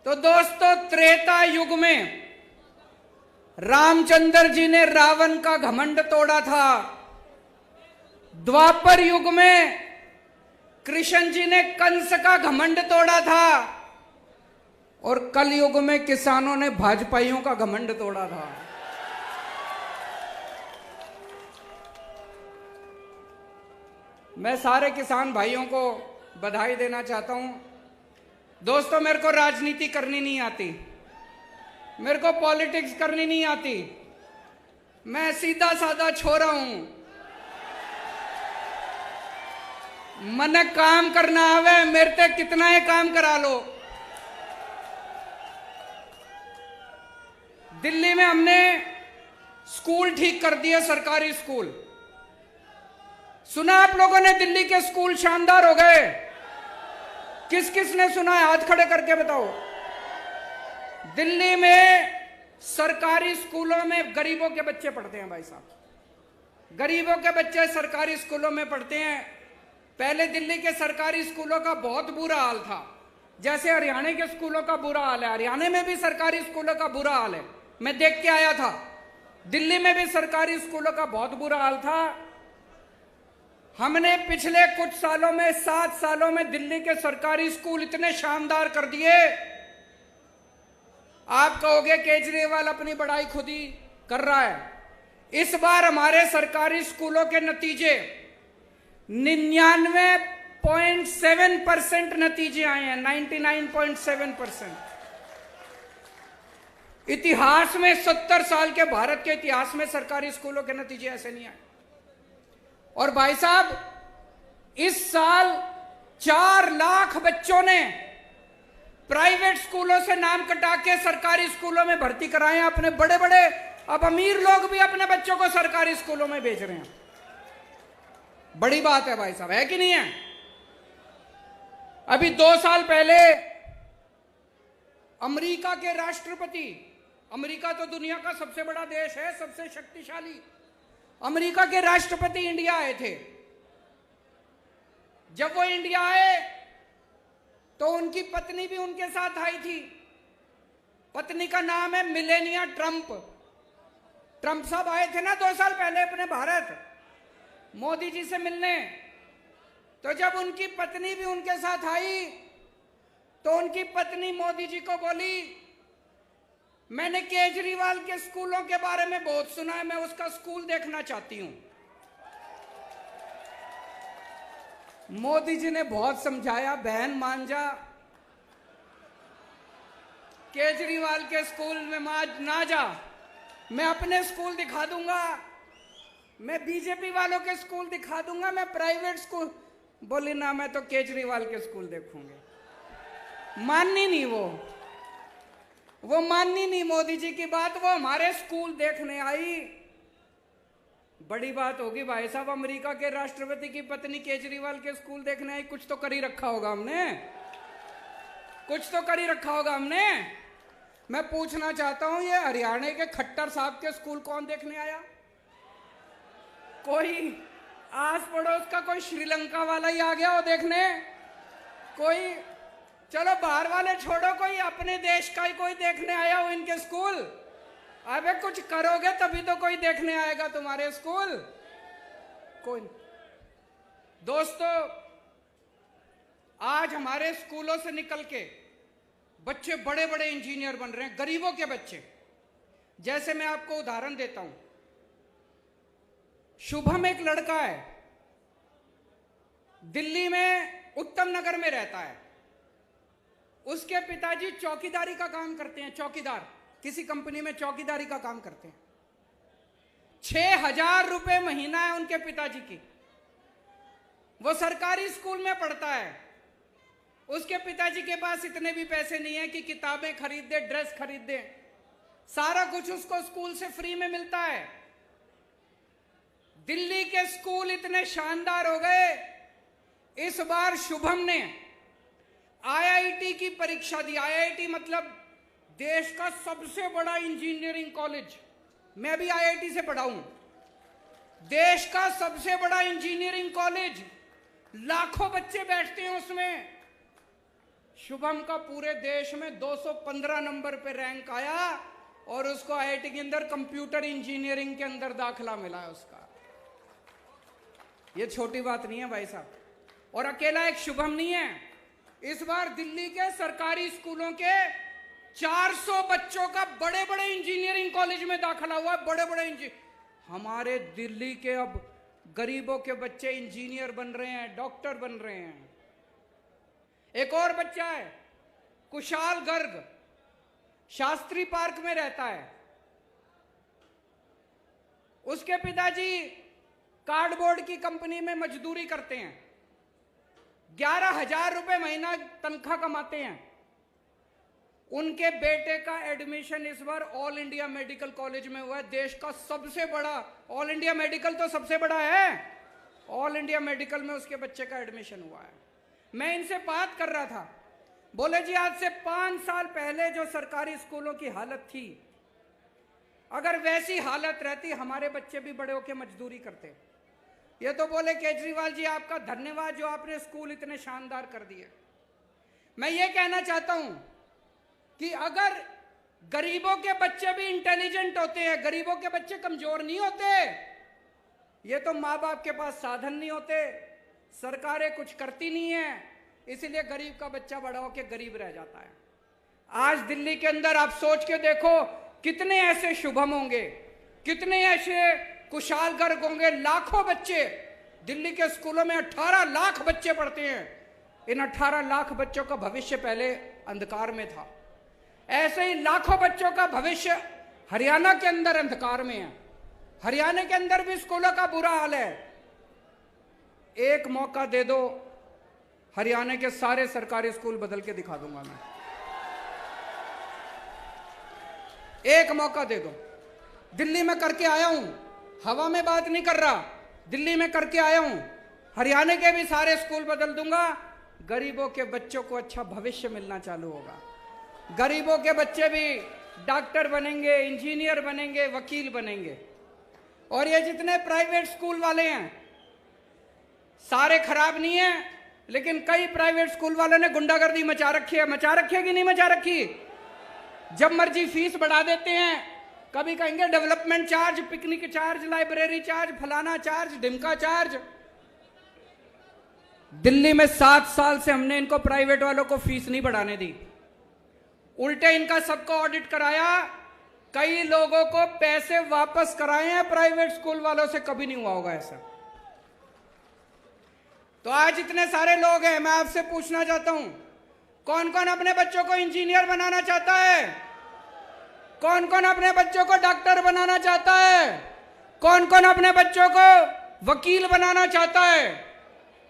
तो दोस्तों, त्रेता युग में रामचंद्र जी ने रावण का घमंड तोड़ा था। द्वापर युग में कृष्ण जी ने कंस का घमंड तोड़ा था और कलयुग में किसानों ने भाजपाइयों का घमंड तोड़ा था। मैं सारे किसान भाइयों को बधाई देना चाहता हूं। दोस्तों, मेरे को राजनीति करनी नहीं आती, मेरे को पॉलिटिक्स करनी नहीं आती। मैं सीधा साधा छोरा हूं। मन काम करना आवे, मेरे ते कितना ही काम करा लो। दिल्ली में हमने स्कूल ठीक कर दिए, सरकारी स्कूल। सुना आप लोगों ने दिल्ली के स्कूल शानदार हो गए? किस किस ने सुना है? हाथ खड़े करके बताओ। दिल्ली में सरकारी स्कूलों में गरीबों के बच्चे पढ़ते हैं भाई साहब। गरीबों के बच्चे सरकारी स्कूलों में पढ़ते हैं। पहले दिल्ली के सरकारी स्कूलों का बहुत बुरा हाल था, जैसे हरियाणा के स्कूलों का बुरा हाल है। हरियाणा में भी सरकारी स्कूलों का बुरा हाल है, मैं देख के आया था। दिल्ली में भी सरकारी स्कूलों का बहुत बुरा हाल था। हमने पिछले कुछ सालों में, 7 सालों में दिल्ली के सरकारी स्कूल इतने शानदार कर दिए। आप कहोगे केजरीवाल अपनी बड़ाई खुद ही कर रहा है। इस बार हमारे सरकारी स्कूलों के नतीजे 99.7% नतीजे आए हैं। 99.7%। इतिहास में 70 साल के भारत के इतिहास में सरकारी स्कूलों के नतीजे ऐसे नहीं आए। और भाई साहब, इस साल 4 लाख बच्चों ने प्राइवेट स्कूलों से नाम कटा के सरकारी स्कूलों में भर्ती कराए हैं। अपने बड़े बड़े, अब अमीर लोग भी अपने बच्चों को सरकारी स्कूलों में भेज रहे हैं। बड़ी बात है भाई साहब, है कि नहीं है? अभी 2 साल पहले अमेरिका के राष्ट्रपति, अमेरिका तो दुनिया का सबसे बड़ा देश है, सबसे शक्तिशाली, अमेरिका के राष्ट्रपति इंडिया आए थे। जब वो इंडिया आए तो उनकी पत्नी भी उनके साथ आई थी। पत्नी का नाम है मिलेनिया ट्रंप। ट्रंप साहब आए थे ना 2 साल पहले अपने भारत मोदी जी से मिलने। तो जब उनकी पत्नी भी उनके साथ आई तो उनकी पत्नी मोदी जी को बोली, मैंने केजरीवाल के स्कूलों के बारे में बहुत सुना है, मैं उसका स्कूल देखना चाहती हूं। मोदी जी ने बहुत समझाया, बहन मान जा, केजरीवाल के स्कूल में ना जा, मैं अपने स्कूल दिखा दूंगा, मैं बीजेपी वालों के स्कूल दिखा दूंगा, मैं प्राइवेट स्कूल। बोली ना, मैं तो केजरीवाल के स्कूल देखूंगी। माननी नहीं वो माननी नहीं मोदी जी की बात। वो हमारे स्कूल देखने आई। बड़ी बात होगी भाई साहब, अमेरिका के राष्ट्रपति की पत्नी केजरीवाल के स्कूल देखने आई। कुछ तो कर ही रखा होगा हमने, कुछ तो कर ही रखा होगा हमने। मैं पूछना चाहता हूं, ये हरियाणा के खट्टर साहब के स्कूल कौन देखने आया? कोई आस पड़ोस का कोई श्रीलंका वाला ही आ गया हो देखने? कोई, चलो बाहर वाले छोड़ो, कोई अपने देश का ही कोई देखने आया हो इनके स्कूल? अबे कुछ करोगे तभी तो कोई देखने आएगा तुम्हारे स्कूल। कोई। दोस्तों, आज हमारे स्कूलों से निकल के बच्चे बड़े बड़े इंजीनियर बन रहे हैं, गरीबों के बच्चे। जैसे मैं आपको उदाहरण देता हूं, शुभम एक लड़का है, दिल्ली में उत्तम नगर में रहता है। उसके पिताजी चौकीदारी का काम करते हैं, चौकीदार, किसी कंपनी में चौकीदारी का काम करते हैं। 6,000 रुपए महीना है उनके पिताजी की। वो सरकारी स्कूल में पढ़ता है। उसके पिताजी के पास इतने भी पैसे नहीं है कि किताबें खरीद दे, ड्रेस खरीद दे। सारा कुछ उसको स्कूल से फ्री में मिलता है। दिल्ली के स्कूल इतने शानदार हो गए, इस बार शुभम ने आईआईटी की परीक्षा दी। आईआईटी मतलब देश का सबसे बड़ा इंजीनियरिंग कॉलेज। मैं भी आईआईटी से पढ़ा हूं। देश का सबसे बड़ा इंजीनियरिंग कॉलेज, लाखों बच्चे बैठते हैं उसमें। शुभम का पूरे देश में 215 नंबर पे रैंक आया और उसको आईआईटी के अंदर कंप्यूटर इंजीनियरिंग के अंदर दाखिला मिला है उसका। ये छोटी बात नहीं है भाई साहब। और अकेला एक शुभम नहीं है, इस बार दिल्ली के सरकारी स्कूलों के 400 बच्चों का बड़े बड़े इंजीनियरिंग कॉलेज में दाखिला हुआ है। बड़े बड़े हमारे दिल्ली के अब गरीबों के बच्चे इंजीनियर बन रहे हैं, डॉक्टर बन रहे हैं। एक और बच्चा है कुशाल गर्ग, शास्त्री पार्क में रहता है। उसके पिताजी कार्डबोर्ड की कंपनी में मजदूरी करते हैं, 11,000 रुपए महीना तनख्वाह कमाते हैं। उनके बेटे का एडमिशन इस बार ऑल इंडिया मेडिकल कॉलेज में हुआ है, देश का सबसे बड़ा। ऑल इंडिया मेडिकल तो सबसे बड़ा है, ऑल इंडिया मेडिकल में उसके बच्चे का एडमिशन हुआ है। मैं इनसे बात कर रहा था, बोले जी आज से 5 साल पहले जो सरकारी स्कूलों की हालत थी, अगर वैसी हालत रहती हमारे बच्चे भी बड़े होकर मजदूरी करते। ये तो बोले केजरीवाल जी आपका धन्यवाद जो आपने स्कूल इतने शानदार कर दिए। मैं ये कहना चाहता हूं कि अगर गरीबों के बच्चे भी इंटेलिजेंट होते हैं, गरीबों के बच्चे कमजोर नहीं होते। ये तो माँ बाप के पास साधन नहीं होते, सरकारें कुछ करती नहीं है, इसलिए गरीब का बच्चा बड़ा होकर गरीब रह जाता है। आज दिल्ली के अंदर आप सोच के देखो कितने ऐसे शुभम होंगे, कितने ऐसे कुशाल गर्ग होंगे। लाखों बच्चे दिल्ली के स्कूलों में 18 लाख बच्चे पढ़ते हैं। इन 18 लाख बच्चों का भविष्य पहले अंधकार में था। ऐसे ही लाखों बच्चों का भविष्य हरियाणा के अंदर अंधकार में है। हरियाणा के अंदर भी स्कूलों का बुरा हाल है। एक मौका दे दो, हरियाणा के सारे सरकारी स्कूल बदल के दिखा दूंगा मैं। एक मौका दे दो। दिल्ली में करके आया हूं, हवा में बात नहीं कर रहा, दिल्ली में करके आया हूं। हरियाणा के भी सारे स्कूल बदल दूंगा, गरीबों के बच्चों को अच्छा भविष्य मिलना चालू होगा। गरीबों के बच्चे भी डॉक्टर बनेंगे, इंजीनियर बनेंगे, वकील बनेंगे। और ये जितने प्राइवेट स्कूल वाले हैं सारे खराब नहीं है, लेकिन कई प्राइवेट स्कूल वालों ने गुंडागर्दी मचा रखी है। मचा रखी है कि नहीं मचा रखी? जब मर्जी फीस बढ़ा देते हैं, कभी कहेंगे development charge, picnic charge, library charge, फलाना चार्ज, ढिमका चार्ज। दिल्ली में 7 साल से हमने इनको प्राइवेट वालों को फीस नहीं बढ़ाने दी, उल्टे इनका सबको ऑडिट कराया। कई लोगों को पैसे वापस कराए हैं प्राइवेट स्कूल वालों से, कभी नहीं हुआ होगा ऐसा। तो आज इतने सारे लोग हैं, मैं आपसे पूछना चाहता हूं, कौन कौन अपने बच्चों को इंजीनियर बनाना चाहता है? कौन कौन अपने बच्चों को डॉक्टर बनाना चाहता है? कौन कौन अपने बच्चों को वकील बनाना चाहता है?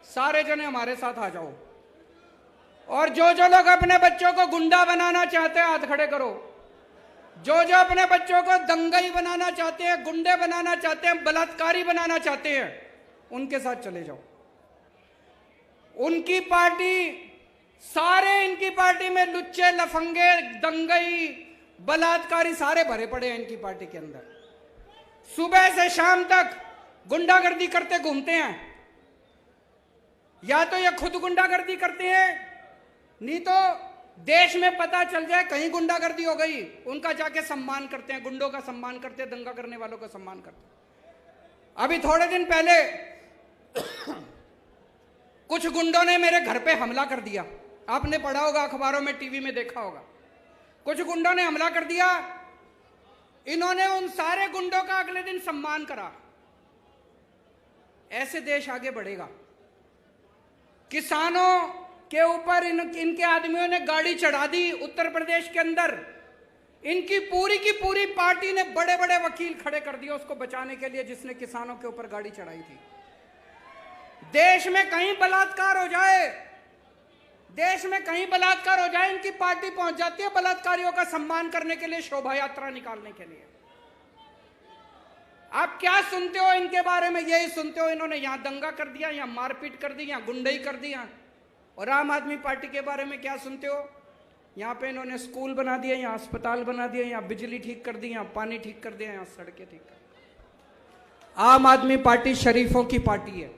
सारे जने हमारे साथ आ जाओ। और जो जो लोग अपने बच्चों को गुंडा बनाना चाहते हैं हाथ खड़े करो। जो जो अपने बच्चों को दंगई बनाना चाहते हैं, गुंडे बनाना चाहते हैं, बलात्कारी बनाना चाहते हैं, उनके साथ चले जाओ। उनकी पार्टी, सारे इनकी पार्टी में लुच्चे, लफंगे, दंगई, बलात्कारी सारे भरे पड़े हैं इनकी पार्टी के अंदर। सुबह से शाम तक गुंडागर्दी करते घूमते हैं। या तो ये खुद गुंडागर्दी करते हैं, नहीं तो देश में पता चल जाए कहीं गुंडागर्दी हो गई, उनका जाके सम्मान करते हैं, गुंडों का सम्मान करते हैं, दंगा करने वालों का सम्मान करते हैं। अभी थोड़े दिन पहले कुछ गुंडों ने मेरे घर पे हमला कर दिया। आपने पढ़ा होगा अखबारों में, टीवी में देखा होगा। कुछ गुंडों ने हमला कर दिया। इन्होंने उन सारे गुंडों का अगले दिन सम्मान करा। ऐसे देश आगे बढ़ेगा। किसानों के ऊपर इनके आदमियों ने गाड़ी चढ़ा दी उत्तर प्रदेश के अंदर। इनकी पूरी की पूरी पार्टी ने बड़े बड़े वकील खड़े कर दिए उसको बचाने के लिए जिसने किसानों के ऊपर गाड़ी चढ़ाई थी। देश में कहीं बलात्कार हो जाए, देश में कहीं बलात्कार हो जाए, इनकी पार्टी पहुंच जाती है बलात्कारियों का सम्मान करने के लिए, शोभा यात्रा निकालने के लिए। आप क्या सुनते हो इनके बारे में? यही सुनते हो इन्होंने यहां दंगा कर दिया, यहां मारपीट कर दी, यहां गुंडई कर दिया। और आम आदमी पार्टी के बारे में क्या सुनते हो? यहां पे इन्होंने स्कूल बना दिया, यहां अस्पताल बना दिया, यहां बिजली ठीक कर दी, यहां पानी ठीक कर दिया, यहां सड़कें ठीक कर दी। आम आदमी पार्टी शरीफों की पार्टी है।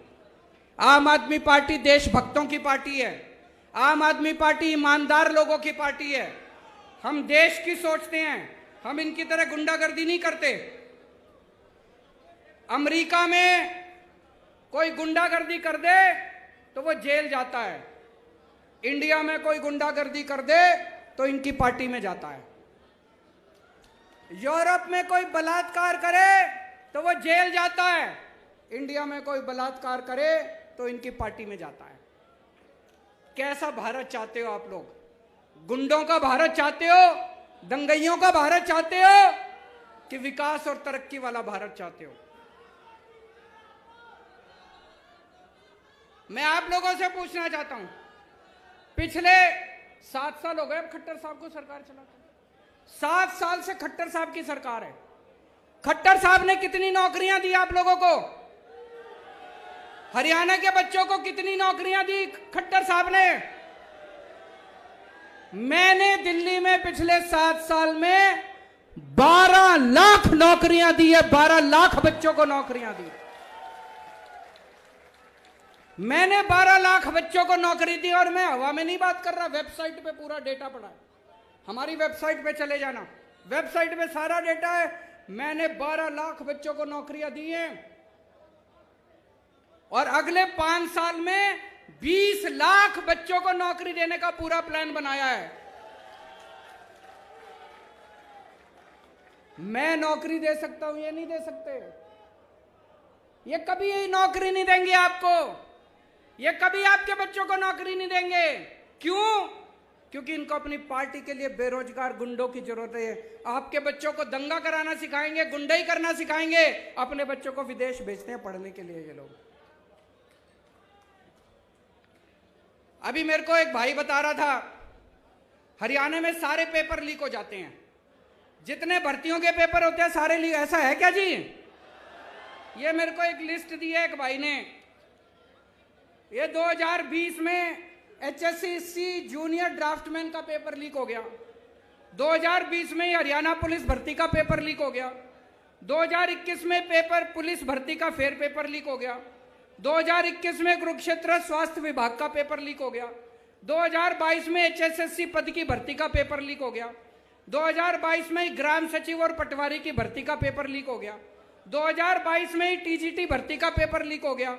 आम आदमी पार्टी देशभक्तों की पार्टी है। आम आदमी पार्टी ईमानदार लोगों की पार्टी है। हम देश की सोचते हैं, हम इनकी तरह गुंडागर्दी नहीं करते। अमेरिका में कोई गुंडागर्दी कर दे तो वो जेल जाता है, इंडिया में कोई गुंडागर्दी कर दे तो इनकी पार्टी में जाता है। यूरोप में कोई बलात्कार करे तो वो जेल जाता है, इंडिया में कोई बलात्कार करे तो इनकी पार्टी में जाता है। कैसा भारत चाहते हो आप लोग? गुंडों का भारत चाहते हो, दंगइयों का भारत चाहते हो, कि विकास और तरक्की वाला भारत चाहते हो? मैं आप लोगों से पूछना चाहता हूं, पिछले 7 साल हो गए अब खट्टर साहब को सरकार चलाते, 7 साल से खट्टर साहब की सरकार है। खट्टर साहब ने कितनी नौकरियां दी आप लोगों को? हरियाणा के बच्चों को कितनी नौकरियां दी खट्टर साहब ने? मैंने दिल्ली में पिछले 7 साल में 12 लाख नौकरियां दी है, 12 लाख बच्चों को नौकरियां दी। मैंने 12 लाख बच्चों को नौकरी दी, और मैं हवा में नहीं बात कर रहा, वेबसाइट पे पूरा डेटा पड़ा है। हमारी वेबसाइट पे चले जाना, वेबसाइट पे सारा डेटा है। मैंने 12 लाख बच्चों को नौकरियां दी हैं, और अगले 5 साल में 20 लाख बच्चों को नौकरी देने का पूरा प्लान बनाया है। मैं नौकरी दे सकता हूं, ये नहीं दे सकते। ये कभी यही नौकरी नहीं देंगे आपको, ये कभी आपके बच्चों को नौकरी नहीं देंगे। क्यों? क्योंकि इनको अपनी पार्टी के लिए बेरोजगार गुंडों की जरूरत है। आपके बच्चों को दंगा कराना सिखाएंगे, गुंडाई करना सिखाएंगे, अपने बच्चों को विदेश भेजते हैं पढ़ने के लिए ये लोग। अभी मेरे को एक भाई बता रहा था, हरियाणा में सारे पेपर लीक हो जाते हैं, जितने भर्तियों के पेपर होते हैं सारे लीक। ऐसा है क्या जी? ये मेरे को एक लिस्ट दी है एक भाई ने। ये 2020 में HSC जूनियर ड्राफ्टमैन का पेपर लीक हो गया। 2020 में हरियाणा पुलिस भर्ती का पेपर लीक हो गया। 2021 में पेपर पुलिस भर्ती का फेर पेपर लीक हो गया। 2021 में कुरुक्षेत्र स्वास्थ्य विभाग का पेपर लीक हो गया। 2022 में HSSC पद की भर्ती का पेपर लीक हो गया। 2022 में ग्राम सचिव और पटवारी की भर्ती का पेपर लीक हो गया। 2022 में TGT भर्ती का पेपर लीक हो गया।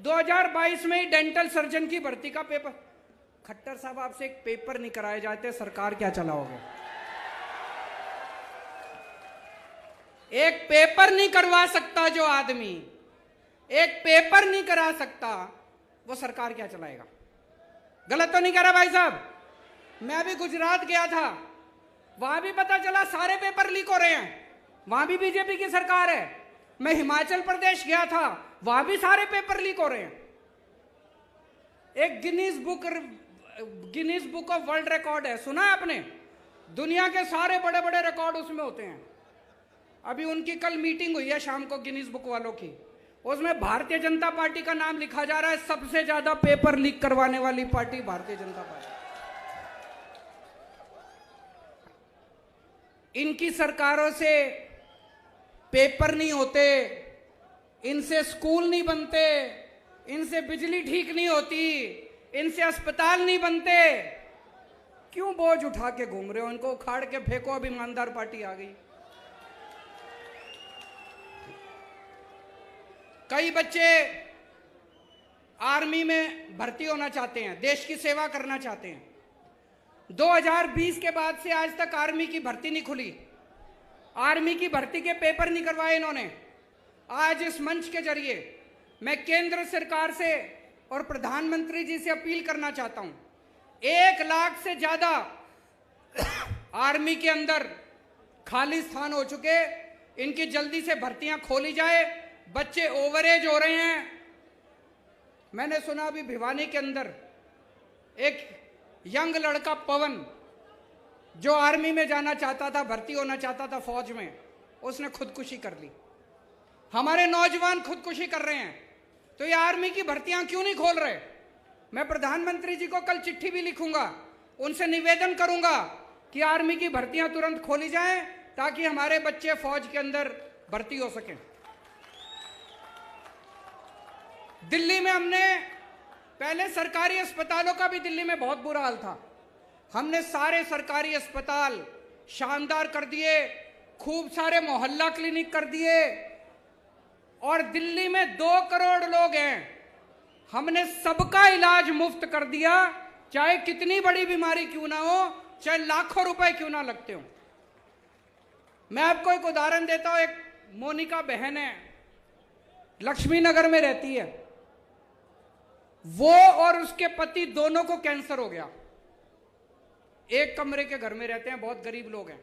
2022 में डेंटल सर्जन की भर्ती का पेपर। खट्टर साहब, आपसे एक पेपर नहीं कराए जाते, सरकार क्या चलाओगे? एक पेपर नहीं करवा सकता जो आदमी, एक पेपर नहीं करा सकता, वो सरकार क्या चलाएगा? गलत तो नहीं कह रहा भाई साहब? मैं अभी गुजरात गया था, वहां भी पता चला सारे पेपर लीक हो रहे हैं, वहां भी बीजेपी की सरकार है। मैं हिमाचल प्रदेश गया था, वहां भी सारे पेपर लीक हो रहे हैं। एक Guinness book of world record है, सुना है आपने? दुनिया के सारे बड़े बड़े रिकॉर्ड उसमें होते हैं। अभी उनकी कल मीटिंग हुई है शाम को गिनीज बुक वालों की, उसमें भारतीय जनता पार्टी का नाम लिखा जा रहा है, सबसे ज्यादा पेपर लीक करवाने वाली पार्टी भारतीय जनता पार्टी। इनकी सरकारों से पेपर नहीं होते, इनसे स्कूल नहीं बनते, इनसे बिजली ठीक नहीं होती, इनसे अस्पताल नहीं बनते। क्यों बोझ उठा के घूम रहे हो? इनको उखाड़ के फेंको, अब ईमानदार पार्टी आ गई। कई बच्चे आर्मी में भर्ती होना चाहते हैं, देश की सेवा करना चाहते हैं। 2020 के बाद से आज तक आर्मी की भर्ती नहीं खुली, आर्मी की भर्ती के पेपर नहीं करवाए इन्होंने। आज इस मंच के जरिए मैं केंद्र सरकार से और प्रधानमंत्री जी से अपील करना चाहता हूं, 1 लाख से ज्यादा आर्मी के अंदर खाली स्थान हो चुके, इनकी जल्दी से भर्तियां खोली जाए। बच्चे ओवरेज हो रहे हैं। मैंने सुना अभी भिवानी के अंदर एक यंग लड़का पवन, जो आर्मी में जाना चाहता था, भर्ती होना चाहता था फौज में, उसने खुदकुशी कर ली। हमारे नौजवान खुदकुशी कर रहे हैं, तो ये आर्मी की भर्तियां क्यों नहीं खोल रहे? मैं प्रधानमंत्री जी को कल चिट्ठी भी लिखूंगा, उनसे निवेदन करूंगा कि आर्मी की भर्तियां तुरंत खोली जाएं, ताकि हमारे बच्चे फौज के अंदर भर्ती हो सकें। दिल्ली में हमने पहले सरकारी अस्पतालों का भी दिल्ली में बहुत बुरा हाल था। हमने सारे सरकारी अस्पताल शानदार कर दिए, खूब सारे मोहल्ला क्लिनिक कर दिए, और दिल्ली में 2 करोड़ लोग हैं, हमने सबका इलाज मुफ्त कर दिया, चाहे कितनी बड़ी बीमारी क्यों ना हो, चाहे लाखों रुपए क्यों ना लगते हो। मैं आपको एक उदाहरण देता हूं। एक मोनिका बहन है, लक्ष्मी नगर में रहती है। वो और उसके पति दोनों को कैंसर हो गया। एक कमरे के घर में रहते हैं, बहुत गरीब लोग हैं।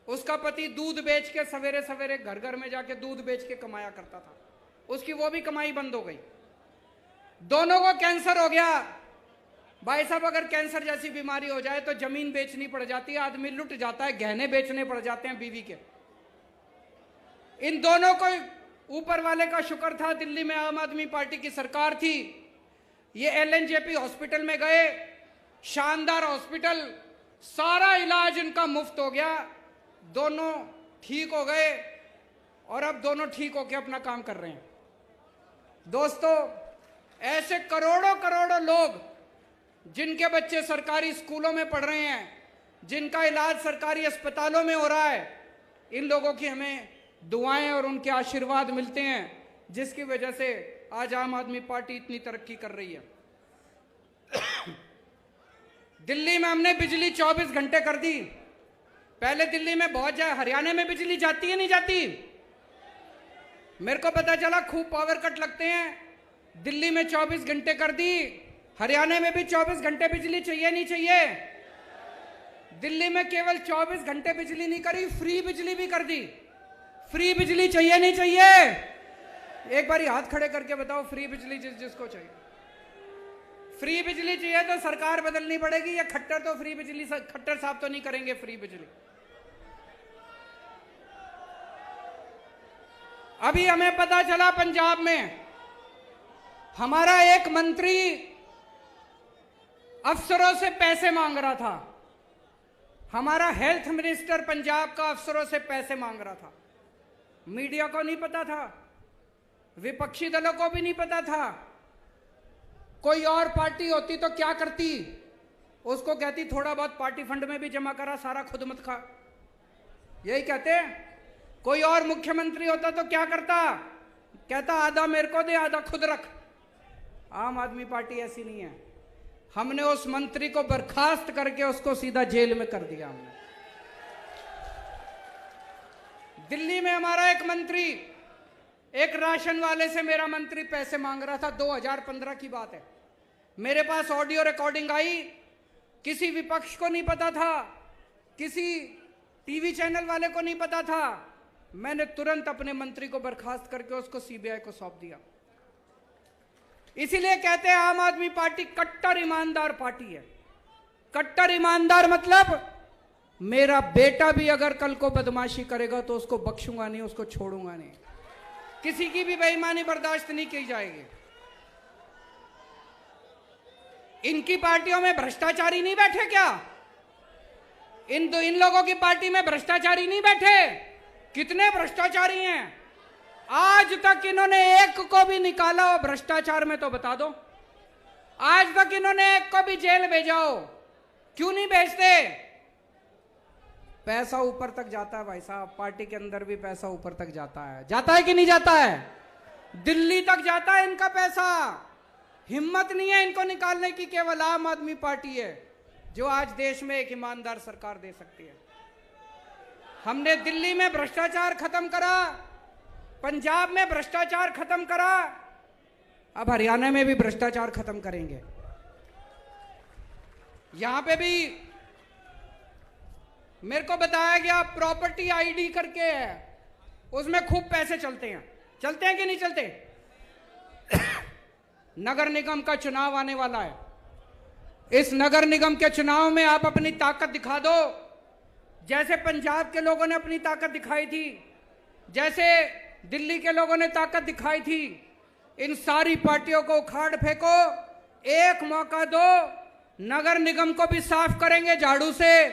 उसका पति दूध बेच के सवेरे सवेरे घर घर में जाके दूध बेच के कमाया करता था। उसकी वो भी कमाई बंद हो गई। दोनों को कैंसर हो गया। भाई साहब, अगर कैंसर जैसी बीमारी हो जाए तो जमीन बेचनी पड़ जाती है, आदमी लुट जाता है, गहने बेचने पड़ जाते हैं बीवी के। इन दोनों को ऊपर वाले का शुक्र था, दिल्ली में आम आदमी पार्टी की सरकार थी। ये एलएनजेपी हॉस्पिटल में गए, शानदार हॉस्पिटल, सारा इलाज इनका मुफ्त हो गया। दोनों ठीक हो गए और अब दोनों ठीक होकर अपना काम कर रहे हैं। दोस्तों, ऐसे करोड़ों करोड़ों लोग जिनके बच्चे सरकारी स्कूलों में पढ़ रहे हैं, जिनका इलाज सरकारी अस्पतालों में हो रहा है, इन लोगों की हमें दुआएं और उनके आशीर्वाद मिलते हैं, जिसकी वजह से आज आम आदमी पार्टी इतनी तरक्की कर रही है। दिल्ली में हमने बिजली 24 घंटे कर दी। पहले दिल्ली में बहुत हरियाणा में बिजली जाती है नहीं जाती? मेरे को पता चला खूब पावर कट लगते हैं। दिल्ली में 24 घंटे कर दी, हरियाणा में भी 24 घंटे बिजली चाहिए नहीं चाहिए? दिल्ली में केवल 24 घंटे बिजली नहीं करी, फ्री बिजली भी कर दी। फ्री बिजली चाहिए नहीं चाहिए? एक बार हाथ खड़े करके बताओ, फ्री बिजली जिसको चाहिए। फ्री बिजली चाहिए तो सरकार बदलनी पड़ेगी, या खट्टर तो फ्री बिजली, खट्टर साहब तो नहीं करेंगे फ्री बिजली। अभी हमें पता चला पंजाब में हमारा एक मंत्री अफसरों से पैसे मांग रहा था। हमारा हेल्थ मिनिस्टर पंजाब का अफसरों से पैसे मांग रहा था। मीडिया को नहीं पता था, विपक्षी दलों को भी नहीं पता था। कोई और पार्टी होती तो क्या करती? उसको कहती थोड़ा बहुत पार्टी फंड में भी जमा करा, सारा खुद मत खा। यही कहते। कोई और मुख्यमंत्री होता तो क्या करता? कहता आधा मेरे को दे, आधा खुद रख। आम आदमी पार्टी ऐसी नहीं है। हमने उस मंत्री को बर्खास्त करके उसको सीधा जेल में कर दिया। हमने दिल्ली में हमारा एक मंत्री, एक राशन वाले से मेरा मंत्री पैसे मांग रहा था। 2015 की बात है। मेरे पास ऑडियो रिकॉर्डिंग आई। किसी विपक्ष को नहीं पता था, किसी टीवी चैनल वाले को नहीं पता था। मैंने तुरंत अपने मंत्री को बर्खास्त करके उसको सीबीआई को सौंप दिया। इसीलिए कहते हैं आम आदमी पार्टी कट्टर ईमानदार पार्टी है। कट्टर ईमानदार मतलब मेरा बेटा भी अगर कल को बदमाशी करेगा तो उसको बख्शूंगा नहीं, उसको छोड़ूंगा नहीं। किसी की भी बेईमानी बर्दाश्त नहीं की जाएगी। इनकी पार्टियों में भ्रष्टाचारी नहीं बैठे क्या? इन लोगों की पार्टी में भ्रष्टाचारी नहीं बैठे? कितने भ्रष्टाचारी हैं? आज तक इन्होंने एक को भी निकाला हो भ्रष्टाचार में तो बता दो। आज तक इन्होंने एक को भी जेल भेजा हो? क्यों नहीं भेजते? पैसा ऊपर तक जाता है भाई साहब। पार्टी के अंदर भी पैसा ऊपर तक जाता है। जाता है कि नहीं जाता है? दिल्ली तक जाता है इनका पैसा। हिम्मत नहीं है इनको निकालने की। केवल आम आदमी पार्टी है जो आज देश में एक ईमानदार सरकार दे सकती है। हमने दिल्ली में भ्रष्टाचार खत्म करा, पंजाब में भ्रष्टाचार खत्म करा, अब हरियाणा में भी भ्रष्टाचार खत्म करेंगे। यहां पे भी मेरे को बताया गया प्रॉपर्टी आईडी करके है, उसमें खूब पैसे चलते हैं। चलते हैं कि नहीं चलते? नगर निगम का चुनाव आने वाला है। इस नगर निगम के चुनाव में आप अपनी ताकत दिखा दो, जैसे पंजाब के लोगों ने अपनी ताकत दिखाई थी, जैसे दिल्ली के लोगों ने ताकत दिखाई थी। इन सारी पार्टियों को उखाड़ फेंको, एक मौका दो। नगर निगम को भी साफ करेंगे झाड़ू से,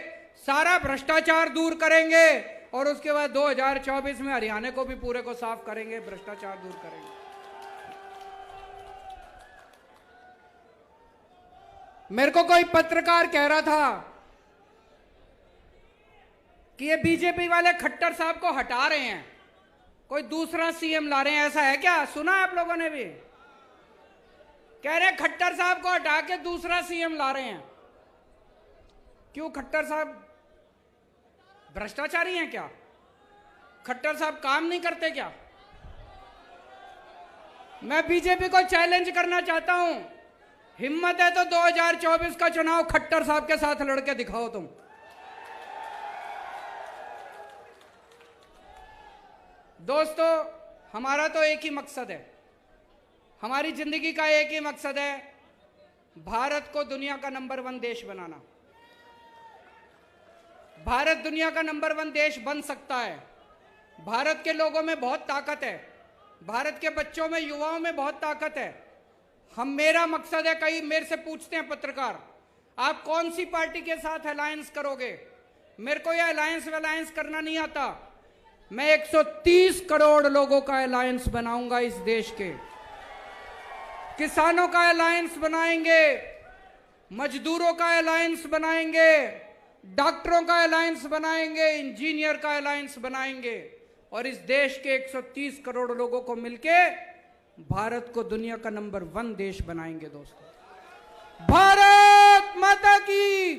सारा भ्रष्टाचार दूर करेंगे, और उसके बाद 2024 में हरियाणा को भी पूरे को साफ करेंगे, भ्रष्टाचार दूर करेंगे। मेरे को कोई पत्रकार कह रहा था कि ये बीजेपी वाले खट्टर साहब को हटा रहे हैं, कोई दूसरा सीएम ला रहे हैं, ऐसा है क्या? सुना आप लोगों ने भी? कह रहे खट्टर साहब को हटा के दूसरा सीएम ला रहे हैं। क्यों? खट्टर साहब भ्रष्टाचारी हैं क्या? खट्टर साहब काम नहीं करते क्या? मैं बीजेपी को चैलेंज करना चाहता हूं, हिम्मत है तो 2024 का चुनाव खट्टर साहब के साथ लड़के दिखाओ तुम। दोस्तों, हमारा तो एक ही मकसद है, हमारी जिंदगी का एक ही मकसद है, भारत को दुनिया का नंबर 1 देश बनाना। भारत दुनिया का नंबर 1 देश बन सकता है। भारत के लोगों में बहुत ताकत है, भारत के बच्चों में, युवाओं में बहुत ताकत है। मेरा मकसद है, कई मेरे से पूछते हैं पत्रकार, आप कौन सी पार्टी के साथ अलायंस करोगे? मेरे को यह अलायंस करना नहीं आता। मैं 130 करोड़ लोगों का अलायंस बनाऊंगा इस देश के। किसानों का अलायंस बनाएंगे, मजदूरों का अलायंस बनाएंगे, डॉक्टरों का अलायंस बनाएंगे, इंजीनियर का अलायंस बनाएंगे और इस देश के 130 करोड़ लोगों को मिलके भारत को दुनिया का नंबर 1 देश बनाएंगे। दोस्तों, भारत माता की